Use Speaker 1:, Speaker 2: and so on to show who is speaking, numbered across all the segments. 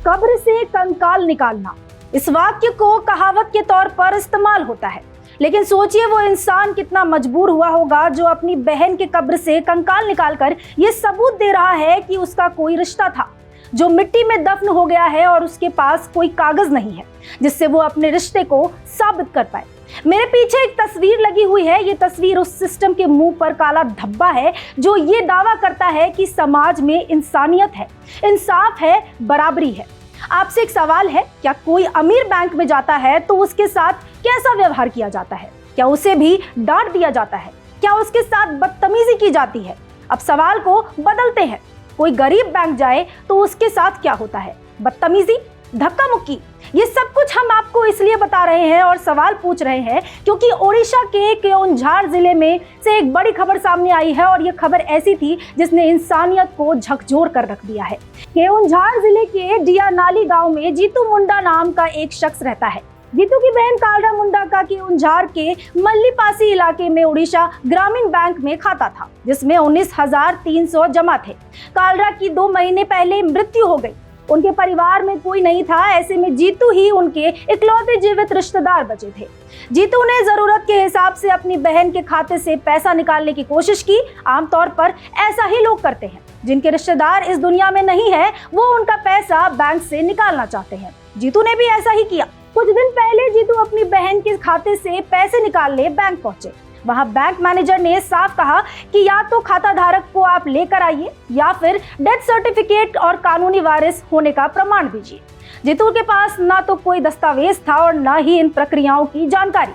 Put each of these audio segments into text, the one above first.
Speaker 1: कब्र से कंकाल निकालना, इस वाक्य को कहावत के तौर पर इस्तेमाल होता है, लेकिन सोचिए वो इंसान कितना मजबूर हुआ होगा जो अपनी बहन के कब्र से कंकाल निकालकर ये सबूत दे रहा है कि उसका कोई रिश्ता था जो मिट्टी में दफन हो गया है और उसके पास कोई कागज नहीं है जिससे वो अपने रिश्ते को साबित कर पाए। मेरे पीछे एक तस्वीर लगी हुई है। ये तस्वीर उस सिस्टम के मुंह पर काला धब्बा है जो ये दावा करता है कि समाज में इंसानियत है, इंसाफ है, बराबरी है। आपसे एक सवाल है, क्या कोई अमीर बैंक में जाता है तो उसके साथ कैसा व्यवहार किया जाता है? क्या उसे भी डांट दिया जाता है? क्या उसके साथ बदतमीजी की जाती है? अब सवाल को बदलते हैं, कोई गरीब बैंक जाए तो उसके साथ क्या होता है? बदतमीजी, धक्का मुक्की। ये सब कुछ हम आपको इसलिए बता रहे हैं और सवाल पूछ रहे हैं क्योंकि ओडिशा के केओंझार जिले में से एक बड़ी खबर सामने आई है और ये खबर ऐसी थी जिसने इंसानियत को झकझोर कर रख दिया है। केओंझार जिले के डियानाली गांव में जीतू मुंडा नाम का एक शख्स रहता है। जीतू की बहन कालरा मुंडा का केओंझार के मल्लीपासी इलाके में ओडिशा ग्रामीण बैंक में खाता था जिसमें 19,300 जमा थे। कालरा की 2 महीने पहले मृत्यु हो गई। उनके परिवार में कोई नहीं था, ऐसे में जीतू ही उनके इकलौते जीवित रिश्तेदार बचे थे। जीतू ने जरूरत के हिसाब से अपनी बहन के खाते से पैसा निकालने की कोशिश की। आमतौर पर ऐसा ही लोग करते हैं, जिनके रिश्तेदार इस दुनिया में नहीं है वो उनका पैसा बैंक से निकालना चाहते हैं। जीतू ने भी ऐसा ही किया। कुछ दिन पहले जीतू अपनी बहन के खाते से पैसे निकालने बैंक पहुंचे। वहां बैंक मैनेजर ने साफ कहा कि या तो खाता धारक को आप लेकर आइए या फिर डेथ सर्टिफिकेट और कानूनी वारिस होने का प्रमाण दीजिए। जीतू के पास ना तो कोई दस्तावेज था और ना ही इन प्रक्रियाओं की जानकारी।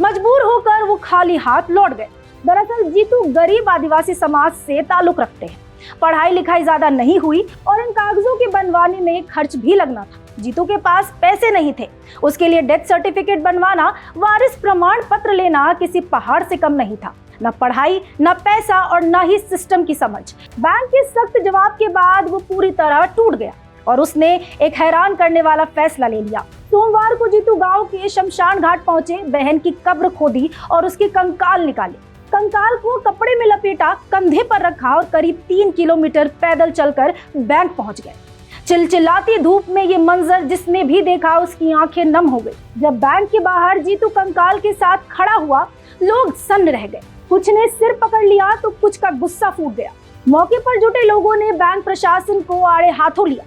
Speaker 1: मजबूर होकर वो खाली हाथ लौट गए। दरअसल जीतू गरीब आदिवासी समाज से ताल्लुक रखते हैं। पढ़ाई लिखाई ज्यादा नहीं हुई और इन कागजों के बनवाने में खर्च भी लगना था। जीतू के पास पैसे नहीं थे। उसके लिए डेथ सर्टिफिकेट बनवाना, वारिस प्रमाण पत्र लेना किसी पहाड़ से कम नहीं था। न पढ़ाई, न पैसा और न ही सिस्टम की समझ। बैंक के सख्त जवाब के बाद वो पूरी तरह टूट गया और उसने एक हैरान करने वाला फैसला ले लिया। सोमवार को जीतू गांव के शमशान घाट पहुंचे, बहन की कब्र खोदी और उसके कंकाल निकाले। कंकाल को कपड़े में लपेटा, कंधे पर रखा और करीब 3 किलोमीटर पैदल चलकर बैंक पहुंच गए। चिलचिलाती धूप में ये मंजर जिसने भी देखा उसकी आंखें नम हो गई। जब बैंक के बाहर जीतू कंकाल के साथ खड़ा हुआ, लोग सन्न रह गए। कुछ ने सिर पकड़ लिया तो कुछ का गुस्सा फूट गया। मौके पर जुटे लोगों ने बैंक प्रशासन को आड़े हाथों लिया।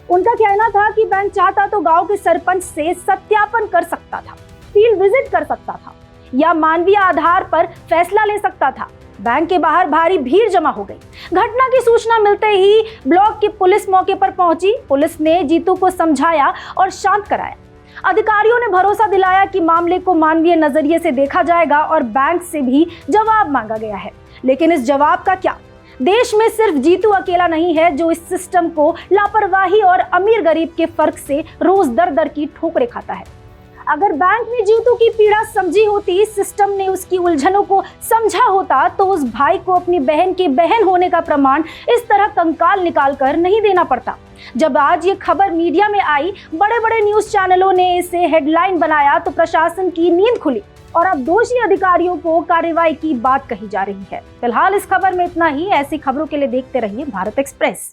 Speaker 1: उनका कहना था कि बैंक चाहता तो गांव के सरपंच से सत्यापन कर सकता था, फील्ड विजिट कर सकता था या मानवीय आधार पर फैसला ले सकता था। बैंक के बाहर भारी भीड़ जमा हो गई। घटना की सूचना मिलते ही ब्लॉक की पुलिस मौके पर पहुंची। पुलिस ने जीतू को समझाया और शांत कराया। अधिकारियों ने भरोसा दिलाया कि मामले को मानवीय नजरिए से देखा जाएगा और बैंक से भी जवाब मांगा गया है। लेकिन इस जवाब का क्या? देश में सिर्फ जीतू अकेला नहीं है जो इस सिस्टम को लापरवाही और अमीर गरीब के फर्क से रोज दर दर की ठोकरें खाता है। अगर बैंक ने जीतू की पीड़ा समझी होती, सिस्टम ने उसकी उलझनों को समझा होता, तो उस भाई को अपनी बहन की बहन होने का प्रमाण इस तरह कंकाल निकाल कर नहीं देना पड़ता। जब आज ये खबर मीडिया में आई, बड़े बड़े न्यूज चैनलों ने इसे हेडलाइन बनाया तो प्रशासन की नींद खुली और अब दोषी अधिकारियों को कार्रवाई की बात कही जा रही है। फिलहाल इस खबर में इतना ही। ऐसी खबरों के लिए देखते रहिए भारत एक्सप्रेस।